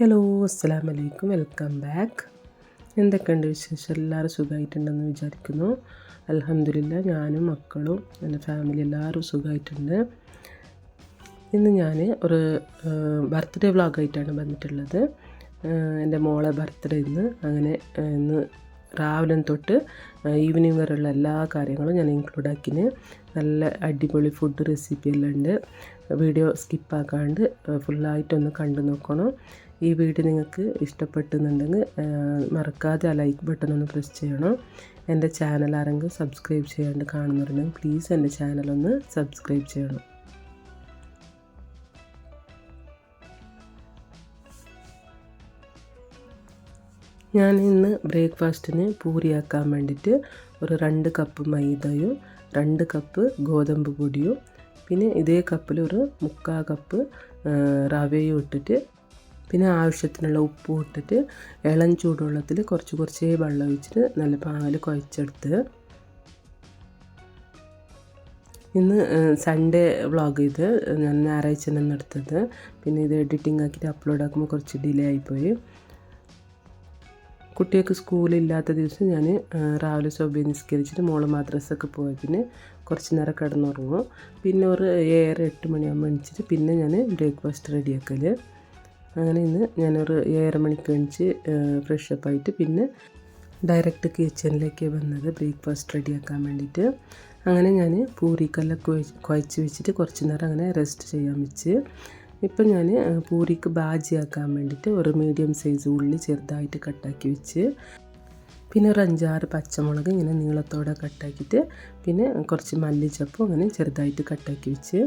Hello, അസ്സലാമു അലൈക്കും, welcome back. എന്തൊക്കെയുണ്ട് വിശേഷം? എല്ലാവരും സുഖമായിട്ടുണ്ടെന്ന് വിചാരിക്കുന്നു. അൽഹംദുലില്ലാ, ഞാനും മക്കളും എൻ്റെ ഫാമിലി എല്ലാവരും സുഖമായിട്ടുണ്ട്. ഇന്ന് ഞാൻ ഒരു ബർത്ത്ഡേ വ്ളോഗായിട്ടാണ് വന്നിട്ടുള്ളത്. എൻ്റെ മോളെ ബർത്ത്ഡേ അങ്ങനെ ഇന്ന് രാവിലെ തൊട്ട് ഈവനിങ് വരെയുള്ള എല്ലാ കാര്യങ്ങളും ഞാൻ ഇൻക്ലൂഡ് ആക്കിന്. നല്ല അടിപൊളി ഫുഡ് റെസിപ്പി എല്ലാം ഉണ്ട്. വീഡിയോ സ്കിപ്പാക്കാണ്ട് ഫുള്ളായിട്ടൊന്ന് കണ്ടു നോക്കണം. ഈ വീഡിയോ നിങ്ങൾക്ക് ഇഷ്ടപ്പെട്ടുന്നുണ്ടെങ്കിൽ മറക്കാതെ ആ ലൈക്ക് ബട്ടൺ ഒന്ന് പ്രസ് ചെയ്യണം. എൻ്റെ ചാനൽ ആരെങ്കിലും സബ്സ്ക്രൈബ് ചെയ്യാണ്ട് കാണുന്നുണ്ടെങ്കിൽ പ്ലീസ് എൻ്റെ ചാനലൊന്ന് സബ്സ്ക്രൈബ് ചെയ്യണം. ഞാൻ ഇന്ന് ബ്രേക്ക്ഫാസ്റ്റിന് പൂരിയാക്കാൻ വേണ്ടിയിട്ട് ഒരു 2 കപ്പ് മൈദയും 2 കപ്പ് ഗോതമ്പ് പൊടിയും പിന്നെ ഇതേ കപ്പിൽ ഒരു 3/4 കപ്പ് റവയും ഇട്ടിട്ട് പിന്നെ ആവശ്യത്തിനുള്ള ഉപ്പും ഇട്ടിട്ട് ഇളം ചൂടുവെള്ളത്തിൽ കുറച്ചേ വെള്ളം ഒഴിച്ചിട്ട് നല്ല പാല് കുഴച്ചെടുത്ത്. ഇന്ന് സൺഡേ വ്ളോഗ് ഇത് ഞാൻ ഞായറാഴ്ച തന്നെ എടുത്തത്. പിന്നെ ഇത് എഡിറ്റിംഗ് ആക്കിയിട്ട് അപ്ലോഡ് ആക്കുമ്പോൾ കുറച്ച് ഡിലേ ആയിപ്പോയി. കുട്ടികൾക്ക് സ്കൂളില്ലാത്ത ദിവസം ഞാൻ രാവിലെ സുബഹി നിസ്കരിച്ചിട്ട് മോള് മദ്രസയൊക്കെ പോയി പിന്നെ കുറച്ച് നേരം കിടന്നുറങ്ങും. പിന്നെ ഒരു 7-8 മണിയാകുമ്പോൾ എണീച്ചിട്ട് പിന്നെ ഞാൻ ബ്രേക്ക്ഫാസ്റ്റ് റെഡിയാക്കൽ. അങ്ങനെ ഇന്ന് ഞാനൊരു 7:30 മണിക്ക് എണീച്ച് ഫ്രഷപ്പ് ആയിട്ട് പിന്നെ ഡയറക്റ്റ് കിച്ചണിലേക്ക് വന്നത് ബ്രേക്ക്ഫാസ്റ്റ് റെഡിയാക്കാൻ വേണ്ടിയിട്ട്. അങ്ങനെ ഞാൻ പൂരിക്കെല്ലാം കുഴച്ച് വെച്ചിട്ട് കുറച്ച് നേരം അങ്ങനെ റെസ്റ്റ് ചെയ്യാൻ വെച്ച്. ഇപ്പം ഞാൻ പൂരിക്ക് ബാജിയാക്കാൻ വേണ്ടിയിട്ട് ഒരു മീഡിയം സൈസ് ഉള്ളി ചെറുതായിട്ട് കട്ടാക്കി വെച്ച് പിന്നെ ഒരു 5-6 പച്ചമുളക് ഇങ്ങനെ നീളത്തോടെ കട്ടാക്കിയിട്ട് പിന്നെ കുറച്ച് മല്ലിച്ചപ്പും അങ്ങനെ ചെറുതായിട്ട് കട്ടാക്കി വെച്ച്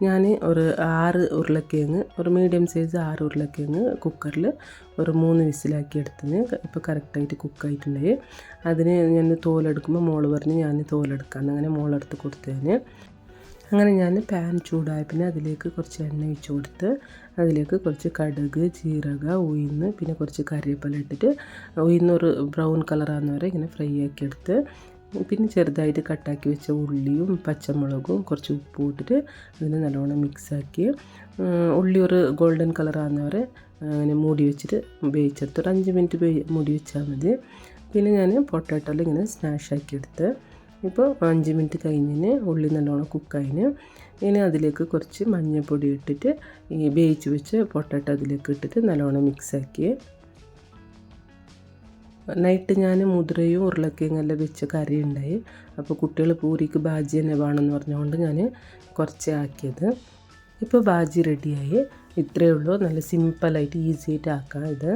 ഞാൻ ഒരു 6 ഉരുളക്കിഴങ്ങ് ഒരു മീഡിയം സൈസ് 6 ഉരുളക്കിഴങ്ങ് കുക്കറിൽ ഒരു 3 വിസിലാക്കി എടുത്തിന്. ഇപ്പോൾ കറക്റ്റായിട്ട് കുക്കായിട്ടുണ്ടായി. അതിന് ഞാൻ തോലെടുക്കുമ്പോൾ മോള് പറഞ്ഞ് ഞാൻ തോലെടുക്കാമെന്ന് അങ്ങനെ മോളെടുത്ത് കൊടുത്തതിന്. അങ്ങനെ ഞാൻ പാൻ ചൂടായ പിന്നെ അതിലേക്ക് കുറച്ച് എണ്ണ ഒഴിച്ച് കൊടുത്ത് അതിലേക്ക് കുറച്ച് കടുക്, ജീരക, ഉഴുന്ന് പിന്നെ കുറച്ച് കറിവേപ്പില ഇട്ടിട്ട് ഉഴുന്നൊരു ബ്രൗൺ കളറാകുന്നവരെ ഇങ്ങനെ ഫ്രൈ ആക്കി എടുത്ത് പിന്നെ ചെറുതായിട്ട് കട്ടാക്കി വെച്ച ഉള്ളിയും പച്ചമുളകും കുറച്ച് ഉപ്പും ഇട്ടിട്ട് അതിന് നല്ലോണം മിക്സാക്കി ഉള്ളി ഒരു ഗോൾഡൻ കളറാകുന്നവരെ അങ്ങനെ മൂടി വെച്ചിട്ട് വേവിച്ചെടുത്ത് ഒരു 5 മിനിറ്റ് മൂടി വെച്ചാൽ മതി. പിന്നെ ഞാൻ പൊട്ടാറ്റോയിൽ ഇങ്ങനെ സ്മാഷാക്കി എടുത്ത്. ഇപ്പോൾ 5 മിനിറ്റ് കഴിഞ്ഞിന് ഉള്ളി നല്ലോണം കുക്കായിന്. ഇനി അതിലേക്ക് കുറച്ച് മഞ്ഞൾപ്പൊടി ഇട്ടിട്ട് ഈ വേവിച്ച് വെച്ച് പൊട്ടാറ്റോ അതിലേക്ക് ഇട്ടിട്ട് നല്ലോണം മിക്സാക്കി. നൈറ്റ് ഞാൻ മുതിരയും ഉരുളക്കിഴങ്ങെല്ലാം വെച്ച് കറി ഉണ്ടായി. അപ്പോൾ കുട്ടികൾ പൂരിക്ക് ബാജി തന്നെ വേണമെന്ന് പറഞ്ഞുകൊണ്ട് ഞാൻ കുറച്ച് ആക്കിയത്. ഇപ്പോൾ ബാജി റെഡിയായി. ഇത്രയേ ഉള്ളൂ. നല്ല സിമ്പിളായിട്ട് ഈസി ആയിട്ട് ആക്കാം ഇത്.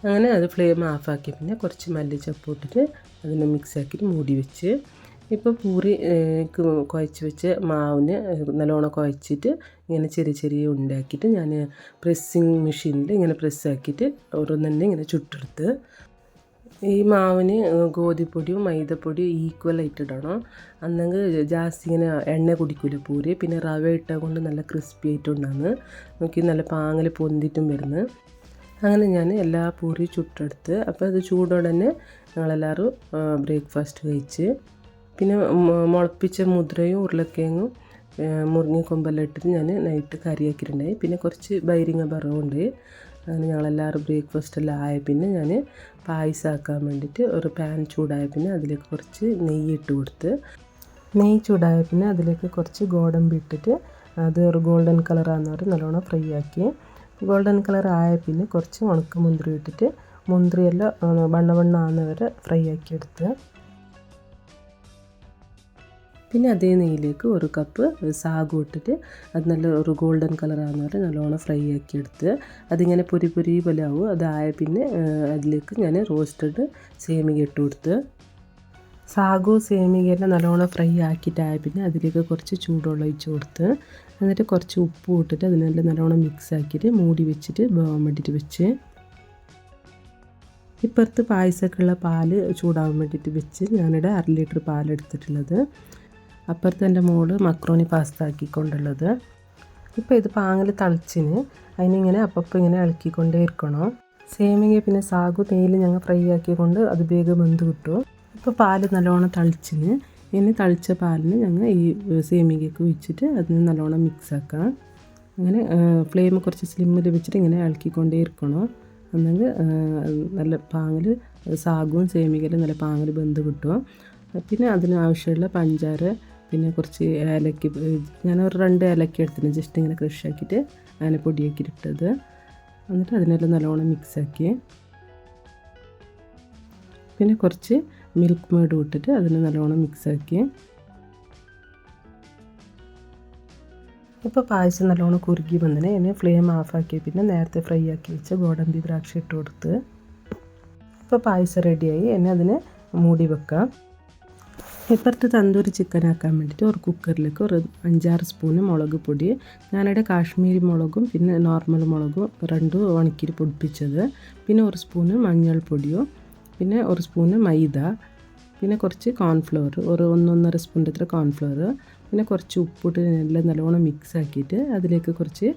അങ്ങനെ അത് ഫ്ലെയിം ഓഫാക്കി പിന്നെ കുറച്ച് മല്ലിച്ചപ്പ് ഇട്ടിട്ട് അതിനെ മിക്സാക്കിയിട്ട് മൂടി വെച്ച്. ഇപ്പോൾ പൂരി കുഴച്ച് വെച്ച് മാവിന് നല്ലോണം കുഴച്ചിട്ട് ഇങ്ങനെ ചെറിയ ഉണ്ടാക്കിയിട്ട് ഞാൻ പ്രസ്സിങ് മെഷീനിൽ ഇങ്ങനെ പ്രസ്സാക്കിയിട്ട് ഓരോന്നെ ഇങ്ങനെ ചുട്ടെടുത്ത്. ഈ മാവിന് ഗോതമ്പൊടിയും മൈദപ്പൊടിയും ഈക്വലായിട്ട് ഇടണം. അന്നെങ്കിൽ ജാസ്തി ഇങ്ങനെ എണ്ണ കുടിക്കില്ല പൂരി. പിന്നെ റവ ഇട്ടാൽ കൊണ്ട് നല്ല ക്രിസ്പി ആയിട്ടുണ്ടാകുന്നു. നോക്കി നല്ല പാങ്ങിൽ പൊന്തിട്ടും വരുന്നത്. അങ്ങനെ ഞാൻ എല്ലാ പൂരി ചുട്ടെടുത്ത്. അപ്പോൾ അത് ചൂടോടെ തന്നെ ഞങ്ങളെല്ലാവരും ബ്രേക്ക്ഫാസ്റ്റ് കഴിച്ച്. പിന്നെ മുളപ്പിച്ച മുതിരയും ഉരുളക്കിഴങ്ങും മുരിങ്ങക്കൊമ്പെല്ലാം ഇട്ടിട്ട് ഞാൻ നൈറ്റ് കറിയാക്കിയിട്ടുണ്ടായി. പിന്നെ കുറച്ച് ബൈരിങ്ങ ബറവുണ്ട്. അങ്ങനെ ഞങ്ങളെല്ലാവരും ബ്രേക്ക്ഫാസ്റ്റ് എല്ലാം ആയ പിന്നെ ഞാൻ പായസമാക്കാൻ വേണ്ടിയിട്ട് ഒരു പാൻ ചൂടായ പിന്നെ അതിലേക്ക് കുറച്ച് നെയ്യ് ഇട്ട് കൊടുത്ത്. നെയ്യ് ചൂടായ പിന്നെ അതിലേക്ക് കുറച്ച് ഗോതമ്പ് ഇട്ടിട്ട് അത് ഒരു ഗോൾഡൻ കളറാകുന്നവരെ നല്ലോണം ഫ്രൈ ആക്കി. ഗോൾഡൻ കളർ ആയ പിന്നെ കുറച്ച് ഉണക്ക മുന്തിരി ഇട്ടിട്ട് മുന്തിരിയെല്ലാം വണ്ണ ആകുന്നവരെ ഫ്രൈ ആക്കി എടുത്ത്. പിന്നെ അതേ നെയ്യിലേക്ക് ഒരു കപ്പ് സാഗു ഇട്ടിട്ട് അത് നല്ല ഒരു ഗോൾഡൻ കളറാകുന്ന വരെ നല്ലോണം ഫ്രൈ ആക്കി എടുത്ത്. അതിങ്ങനെ പൊരി പോലെ ആവും. അതായ പിന്നെ അതിലേക്ക് ഞാൻ റോസ്റ്റഡ് സേമിക ഇട്ട് കൊടുത്ത്. സാഗു സേമികയെല്ലാം നല്ലോണം ഫ്രൈ ആക്കിയിട്ടായ പിന്നെ അതിലേക്ക് കുറച്ച് ചൂടുവെള്ളം ഒഴിച്ച് കൊടുത്ത് എന്നിട്ട് കുറച്ച് ഉപ്പ് ഇട്ടിട്ട് അതിനെല്ലാം നല്ലോണം മിക്സ് ആക്കിയിട്ട് മൂടി വെച്ചിട്ട് വേവാൻ വേണ്ടിയിട്ട് വെച്ച്. ഇപ്പുറത്ത് പായസമൊക്കെയുള്ള പാല് ചൂടാവാൻ വേണ്ടിയിട്ട് വെച്ച് ഞാനിവിടെ 1/2 ലിറ്റർ പാലെടുത്തിട്ടുള്ളത്. അപ്പുറത്ത് എൻ്റെ മോള് മക്രോണി പാസ്ത ആക്കിക്കൊണ്ടുള്ളത്. ഇപ്പോൾ ഇത് പാങ്ങിൽ തളിച്ചിന് അതിനിങ്ങനെ അപ്പം ഇങ്ങനെ ഇളക്കിക്കൊണ്ടേ ഇരിക്കണം. സേമിക പിന്നെ സാഗു നെയ്യിൽ ഞങ്ങൾ ഫ്രൈ ആക്കിക്കൊണ്ട് അത് വേഗം വെന്ത് കിട്ടും. ഇപ്പോൾ പാല് നല്ലോണം തളിച്ചിന്. ഇനി തളിച്ച പാലിന് ഞങ്ങൾ ഈ സേമികയൊക്കെ ഒഴിച്ചിട്ട് അതിന് നല്ലോണം മിക്സാക്കാം. അങ്ങനെ ഫ്ലെയിം കുറച്ച് സ്ലിമ്മിൽ വെച്ചിട്ട് ഇങ്ങനെ ഇളക്കിക്കൊണ്ടേ ഇരിക്കണം. എന്നെങ്കിൽ നല്ല പാങ്ങിൽ സാഗും സേമികയെല്ലാം നല്ല പാങ്ങിൽ വെന്ത് കിട്ടും. പിന്നെ അതിന് ആവശ്യമുള്ള പഞ്ചാര, പിന്നെ കുറച്ച് ഏലക്ക, ഞാനൊരു 2 ഏലക്ക എടുത്തിന് ജസ്റ്റ് ഇങ്ങനെ ക്രഷാക്കിയിട്ട് അങ്ങനെ പൊടിയാക്കിയിട്ട് ഇട്ടത്. എന്നിട്ട് അതിനെല്ലാം നല്ലോണം മിക്സാക്കി പിന്നെ കുറച്ച് മിൽക്ക് മേഡ് ഇട്ടിട്ട് അതിന് നല്ലോണം മിക്സാക്കി. ഇപ്പോൾ പായസം നല്ലോണം കുറുകി വന്നിന്. ഇനി ഫ്ലെയിം ഓഫാക്കി പിന്നെ നേരത്തെ ഫ്രൈ ആക്കി വെച്ച ഗോഡമ്പി ദ്രാക്ഷ ഇട്ട് കൊടുത്ത്. ഇപ്പോൾ പായസം റെഡിയായി. ഇനി അതിന് മൂടി വെക്കാം. ഇപ്പുറത്ത് തന്തൂരി ചിക്കൻ ആക്കാൻ വേണ്ടിയിട്ട് ഒരു കുക്കറിലേക്ക് ഒരു 5-6 സ്പൂണ് മുളക് പൊടി, ഞാനിവിടെ കാശ്മീരി മുളകും പിന്നെ നോർമൽ മുളകും 2 ഉണക്കിയിട്ട് പൊടിപ്പിച്ചത്, പിന്നെ 1 സ്പൂണ് മഞ്ഞൾപ്പൊടിയും, പിന്നെ 1 സ്പൂണ് മൈദ, പിന്നെ കുറച്ച് കോൺഫ്ലവർ, ഒരു 1-1.5 സ്പൂണിൻ്റെ അത്ര കോൺഫ്ലവർ, പിന്നെ കുറച്ച് ഉപ്പിട്ട് എല്ലാം നല്ലോണം മിക്സ് ആക്കിയിട്ട് അതിലേക്ക് കുറച്ച്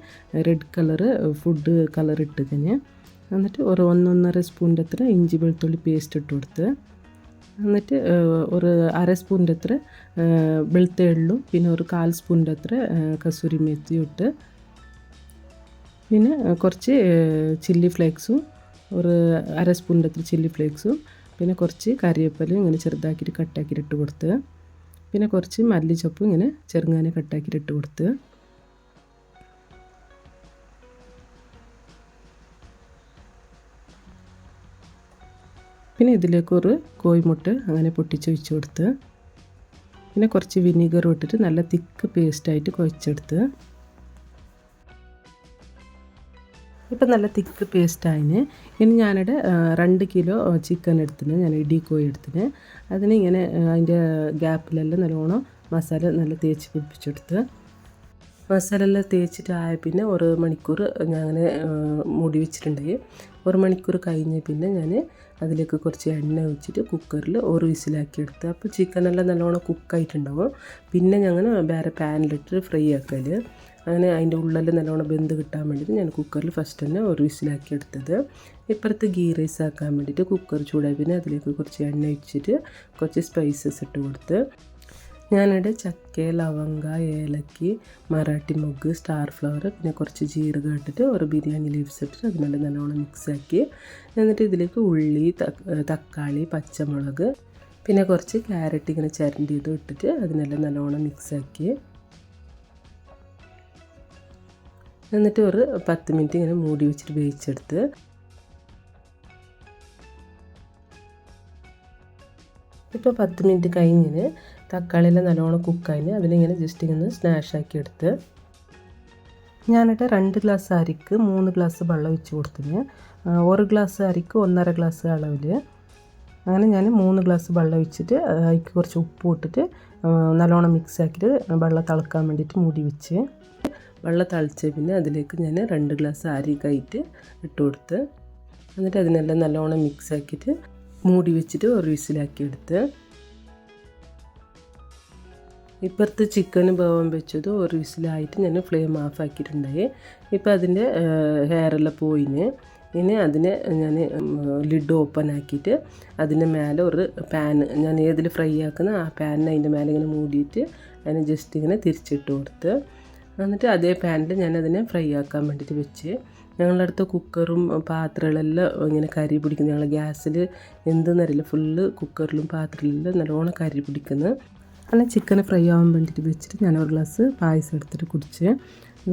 റെഡ് കളറ് ഫുഡ് കളർ ഇട്ട് കഴിഞ്ഞ് എന്നിട്ട് ഒരു 1-1.5 സ്പൂണിൻ്റെ അത്ര ഇഞ്ചി വെളുത്തുള്ളി പേസ്റ്റ് ഇട്ട് കൊടുത്ത്, എന്നിട്ട് ഒരു 1/2 സ്പൂണിൻ്റെ അത്ര വെളുത്ത എള്ളും പിന്നെ ഒരു 1/4 സ്പൂണിൻ്റെ അത്ര കസൂരി മേത്തിയും ഇട്ട്, പിന്നെ കുറച്ച് ചില്ലി ഫ്ലേക്സും, ഒരു 1/2 സ്പൂണിൻ്റെ അത്ര ചില്ലി ഫ്ലേക്സും, പിന്നെ കുറച്ച് കറിവേപ്പില ഇങ്ങനെ ചെറുതാക്കിയിട്ട് കട്ടാക്കിയിട്ട് ഇട്ട് കൊടുത്ത്, പിന്നെ കുറച്ച് മല്ലിച്ചപ്പും ഇങ്ങനെ ചെറുങ്ങനെ കട്ടാക്കിയിട്ട് ഇട്ട് കൊടുത്ത്, പിന്നെ ഇതിലേക്ക് ഒരു കോഴിമുട്ട അങ്ങനെ പൊട്ടിച്ച് വെച്ച് കൊടുത്ത്, പിന്നെ കുറച്ച് വിനീഗർ ഇട്ടിട്ട് നല്ല തിക്ക് പേസ്റ്റായിട്ട് കുഴച്ചെടുത്ത്. ഇപ്പം നല്ല തിക്ക് പേസ്റ്റായിന്. ഇനി ഞാനിവിടെ 2 കിലോ ചിക്കൻ എടുത്തിന്, ഞാൻ ഇടിക്കോഴി എടുത്തിന്. അതിനിങ്ങനെ അതിൻ്റെ ഗ്യാപ്പിലെല്ലാം നല്ലോണം മസാല നല്ല തേച്ച് പിടിപ്പിച്ചെടുത്ത്. മസാല എല്ലാം തേച്ചിട്ട് ആയ പിന്നെ 1 മണിക്കൂർ ഞാൻ അങ്ങനെ മൂടി വെച്ചിട്ടുണ്ടായി. 1 മണിക്കൂർ കഴിഞ്ഞ് പിന്നെ ഞാൻ അതിലേക്ക് കുറച്ച് എണ്ണ ഒഴിച്ചിട്ട് കുക്കറിൽ 1 വിസിലാക്കി എടുത്ത്. അപ്പോൾ ചിക്കനെല്ലാം നല്ലോണം കുക്കായിട്ടുണ്ടാവും. പിന്നെ ഞങ്ങൾ വേറെ പാനിലിട്ട് ഫ്രൈ ആക്കൽ, അങ്ങനെ അതിൻ്റെ ഉള്ളിൽ നല്ലോണം വെന്ത് കിട്ടാൻ വേണ്ടിയിട്ട് ഞാൻ കുക്കറിൽ ഫസ്റ്റ് തന്നെ 1 വിസിലാക്കി എടുത്തത്. ഇപ്പുറത്ത് ഗീ റൈസ് ആക്കാൻ വേണ്ടിയിട്ട് കുക്കർ ചൂടായി പിന്നെ അതിലേക്ക് കുറച്ച് എണ്ണ ഒഴിച്ചിട്ട് കുറച്ച് സ്പൈസസ് ഇട്ട് കൊടുത്ത്. ഞാനിവിടെ ചക്ക, ലവങ്ക, ഏലക്കി, മറാഠി മൊഗ്ഗ്, സ്റ്റാർ ഫ്ലവർ, പിന്നെ കുറച്ച് ജീരകം ഇട്ടിട്ട് ഒരു ബിരിയാണി ലീവ്സ് ഇട്ടിട്ട് അതിനെല്ലാം നല്ലോണം മിക്സാക്കി. എന്നിട്ട് ഇതിലേക്ക് ഉള്ളി, തക്കാളി, പച്ചമുളക്, പിന്നെ കുറച്ച് ക്യാരറ്റ് ഇങ്ങനെ ചിരണ്ടിയത് ഇട്ടിട്ട് അതിനെല്ലാം നല്ലോണം മിക്സാക്കി. എന്നിട്ട് ഒരു 10 മിനിറ്റ് ഇങ്ങനെ മൂടി വെച്ചിട്ട് വേവിച്ചെടുത്ത്. ഇപ്പോൾ 10 മിനിറ്റ് കഴിഞ്ഞിന് തക്കാളിയെല്ലാം നല്ലോണം കുക്കായിന്. അതിനിങ്ങനെ ജസ്റ്റ് ഇങ്ങനെ സ്നാഷാക്കി എടുത്ത്. ഞാനിട്ട് 2 ഗ്ലാസ് അരിക്ക് 3 ഗ്ലാസ് വെള്ളം ഒഴിച്ച് കൊടുത്തിന്. 1 ഗ്ലാസ് അരിക്ക് 1.5 ഗ്ലാസ് അളവിൽ, അങ്ങനെ ഞാൻ 3 ഗ്ലാസ് വെള്ളം ഒഴിച്ചിട്ട് അതിലേക്ക് കുറച്ച് ഉപ്പ് ഇട്ടിട്ട് നല്ലോണം മിക്സ് ആക്കിയിട്ട് വെള്ളം തിളക്കാൻ വേണ്ടിയിട്ട് മൂടി വെച്ച്. വെള്ളം തിളച്ച് പിന്നെ അതിലേക്ക് ഞാൻ 2 ഗ്ലാസ് അരി കൈയിട്ട് ഇട്ട് കൊടുത്ത്. എന്നിട്ട് അതിനെല്ലാം നല്ലോണം മിക്സ് ആക്കിയിട്ട് മൂടി വെച്ചിട്ട് 1 വിസിലാക്കി എടുത്ത്. ഇപ്പുറത്ത് ചിക്കൻ വേവാൻ വെച്ചത് 1 വിസിലായിട്ട് ഞാൻ ഫ്ലെയിം ഓഫ് ആക്കിയിട്ടുണ്ടായി. ഇപ്പോൾ അതിൻ്റെ ഹെയറെല്ലാം പോയിന്. ഇനി അതിനെ ഞാൻ ലിഡ് ഓപ്പൺ ആക്കിയിട്ട് അതിൻ്റെ മേലെ ഒരു പാൻ, ഞാൻ ഏതിൽ ഫ്രൈ ആക്കുന്ന ആ പാനിന് അതിൻ്റെ മേലെ ഇങ്ങനെ മൂടിയിട്ട് അതിനെ ജസ്റ്റ് ഇങ്ങനെ തിരിച്ചിട്ട് കൊടുത്ത്. എന്നിട്ട് അതേ പാനിൽ ഞാൻ അതിനെ ഫ്രൈ ആക്കാൻ വേണ്ടിയിട്ട് വെച്ച്. ഞങ്ങളുടെ അടുത്ത് കുക്കറും പാത്രങ്ങളെല്ലാം ഇങ്ങനെ കരി പിടിക്കുന്നു. ഞങ്ങൾ ഗ്യാസിൽ എന്തെന്നറിയില്ല, ഫുള്ള് കുക്കറിലും പാത്രങ്ങളിലും നല്ലോണം കരി പിടിക്കുന്നു. അങ്ങനെ ചിക്കൻ ഫ്രൈ ആവാൻ വേണ്ടിയിട്ട് വെച്ചിട്ട് ഞാൻ 1 ഗ്ലാസ് പായസം എടുത്തിട്ട് കുടിച്ച്.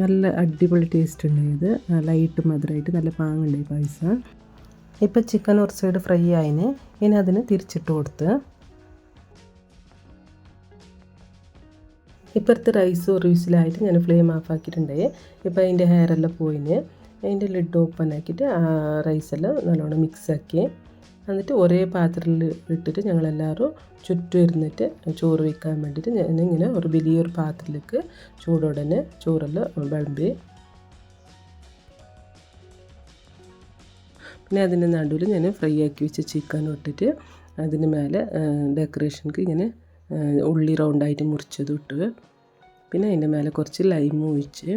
നല്ല അടിപൊളി ടേസ്റ്റ് ഉണ്ടായത്, ലൈറ്റ് മധുരമായിട്ട് നല്ല പാങ്ങുണ്ടായി പായസം. ഇപ്പോൾ ചിക്കൻ ഒരു സൈഡ് ഫ്രൈ ആയിന്. ഇനി അതിന് തിരിച്ചിട്ട് കൊടുത്ത്. ഇപ്പുറത്ത് റൈസ് 1 വിസിലായിട്ട് ഞാൻ ഫ്ലെയിം ഓഫ് ആക്കിയിട്ടുണ്ടായി. ഇപ്പോൾ അതിൻ്റെ ഹെയറെല്ലാം പോയിന്. അതിൻ്റെ ലിഡ് ഓപ്പൺ ആക്കിയിട്ട് റൈസെല്ലാം നല്ലോണം മിക്സാക്കി. എന്നിട്ട് ഒരേ പാത്രത്തിൽ ഇട്ടിട്ട് ഞങ്ങളെല്ലാവരും ചുറ്റും ഇരുന്നിട്ട് ചോറ് വയ്ക്കാൻ വേണ്ടിയിട്ട് ഞാനിങ്ങനെ ഒരു വലിയൊരു പാത്രത്തിലേക്ക് ചൂടോടെ ചോറെല്ലാം വിളമ്പി. പിന്നെ അതിൻ്റെ നടുവിൽ ഞാൻ ഫ്രൈ ആക്കി വെച്ച ചിക്കൻ ഇട്ടിട്ട് അതിന് മേലെ ഡെക്കറേഷൻക്ക് ഇങ്ങനെ ഉള്ളി റൗണ്ടായിട്ട് മുറിച്ചത് ഇട്ട്, പിന്നെ അതിൻ്റെ മേലെ കുറച്ച് ലൈം ഒഴിച്ച്,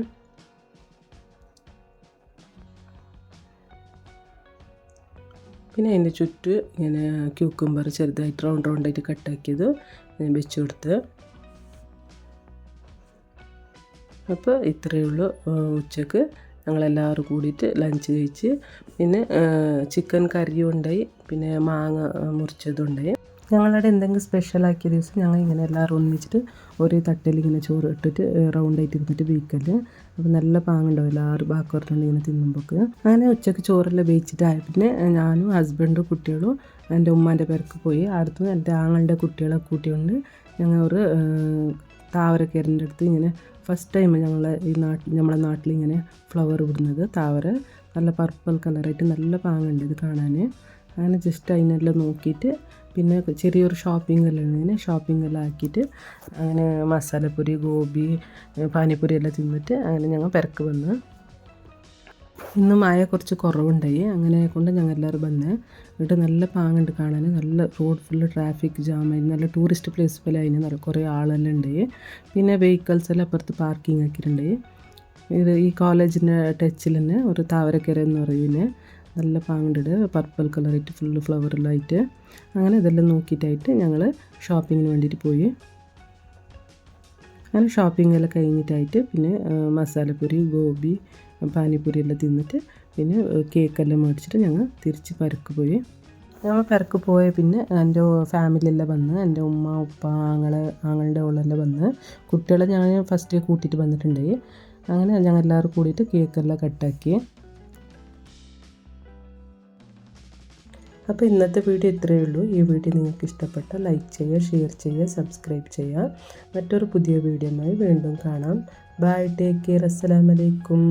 പിന്നെ അതിൻ്റെ ചുറ്റും ഇങ്ങനെ ക്യൂക്കമ്പർ ചെറുതായിട്ട് റൗണ്ടായിട്ട് കട്ടാക്കിയത് വെച്ച് കൊടുത്ത്. അപ്പോൾ ഇത്രയേ ഉള്ളൂ ഉച്ചക്ക് ഞങ്ങളെല്ലാവരും കൂടിയിട്ട് ലഞ്ച് കഴിച്ച്. പിന്നെ ചിക്കൻ കറിയും ഉണ്ടായി, പിന്നെ മാങ്ങ മുറിച്ചതും ഉണ്ടായി. ഞങ്ങളുടെ എന്തെങ്കിലും സ്പെഷ്യലാക്കിയ ദിവസം ഞങ്ങൾ ഇങ്ങനെ എല്ലാവരും ഒന്നിച്ചിട്ട് ഒരു തട്ടിൽ ഇങ്ങനെ ചോറ് ഇട്ടിട്ട് റൗണ്ടായിട്ട് ഇരുന്നിട്ട് വീക്കല്. അപ്പോൾ നല്ല പാങ്ങുണ്ടാവും എല്ലാവരും ബാക്കോർത്തുകൊണ്ട് ഇങ്ങനെ തിന്നുമ്പോൾക്ക്. അങ്ങനെ ഉച്ചക്ക് ചോറെല്ലാം വേവിച്ചിട്ടായ പിന്നെ ഞാനും ഹസ്ബൻഡും കുട്ടികളും എൻ്റെ ഉമ്മാൻ്റെ പേർക്ക് പോയി. അടുത്ത് എൻ്റെ ആങ്ങളുടെ കുട്ടികളെ കൂട്ടിക്കൊണ്ട് ഞങ്ങൾ ഒരു താവരക്കേറിൻ്റെ അടുത്ത് ഇങ്ങനെ ഫസ്റ്റ് ടൈം നമ്മളെ നാട്ടിലിങ്ങനെ ഫ്ലവർ വിടുന്നത് താവര. നല്ല പർപ്പിൾ കളറായിട്ട് നല്ല പാങ്ങുണ്ട് ഇത് കാണാൻ. അങ്ങനെ ജസ്റ്റ് അതിനെല്ലാം നോക്കിയിട്ട് പിന്നെ ചെറിയൊരു ഷോപ്പിംഗ് എല്ലാം ഇങ്ങനെ ഷോപ്പിംഗ് എല്ലാം ആക്കിയിട്ട് അങ്ങനെ മസാലപ്പൊരി, ഗോബി, പാനിപ്പൂരി എല്ലാം തിന്നിട്ട് അങ്ങനെ ഞങ്ങൾ പെരക്ക് വന്ന്. ഇന്ന് മഴ കുറച്ച് കുറവുണ്ടായി, അങ്ങനെ കൊണ്ട് ഞങ്ങൾ എല്ലാവരും വന്ന്. ഇവിടെ നല്ല പാങ്ങുണ്ട് കാണാൻ, നല്ല റോഡ് ഫുള്ള് ട്രാഫിക് ജാമായി, നല്ല ടൂറിസ്റ്റ് പ്ലേസ് പോലെ അതിന് നല്ല കുറേ ആളെല്ലാം ഉണ്ടായി. പിന്നെ വെഹിക്കിൾസ് എല്ലാം അപ്പുറത്ത് പാർക്കിംഗ് ആക്കിയിട്ടുണ്ടായി. ഇത് ഈ കോളേജിൻ്റെ ടച്ചിൽ തന്നെ ഒരു താവരക്കര എന്ന് പറയുന്നത് നല്ല പാങ്ങുണ്ട്, പർപ്പിൾ കളറായിട്ട് ഫുള്ള് ഫ്ലവറിലായിട്ട്. അങ്ങനെ ഇതെല്ലാം നോക്കിയിട്ടായിട്ട് ഞങ്ങൾ ഷോപ്പിങ്ങിന് വേണ്ടിയിട്ട് പോയി. അങ്ങനെ ഷോപ്പിംഗ് എല്ലാം കഴിഞ്ഞിട്ടായിട്ട് പിന്നെ മസാലപ്പൊരി, ഗോബി, പാനിപ്പൂരി എല്ലാം തിന്നിട്ട് പിന്നെ കേക്കെല്ലാം മേടിച്ചിട്ട് ഞങ്ങൾ തിരിച്ച് പെരക്ക് പോയി. ഞങ്ങൾ പെരക്ക് പോയ പിന്നെ എൻ്റെ ഫാമിലിയെല്ലാം വന്ന്, എൻ്റെ ഉമ്മ, ഉപ്പ, ആങ്ങളുടെ ഓളെല്ലാം വന്ന്. കുട്ടികളെ ഞാൻ ഫസ്റ്റ് കൂട്ടിയിട്ട് വന്നിട്ടുണ്ടായി. അങ്ങനെ ഞങ്ങൾ എല്ലാവരും കൂടിയിട്ട് കേക്കെല്ലാം കട്ടാക്കി. അപ്പോൾ ഇന്നത്തെ വീഡിയോ ഇത്രയേ ഉള്ളൂ. ഈ വീഡിയോ നിങ്ങൾക്ക് ഇഷ്ടപ്പെട്ടാൽ ലൈക്ക് ചെയ്യുക, ഷെയർ ചെയ്യുക, സബ്സ്ക്രൈബ് ചെയ്യുക. മറ്റൊരു പുതിയ വീഡിയോയുമായി വീണ്ടും കാണാം. ബൈ, ടേക്ക് കെയർ, അസ്സലാമു അലൈക്കും.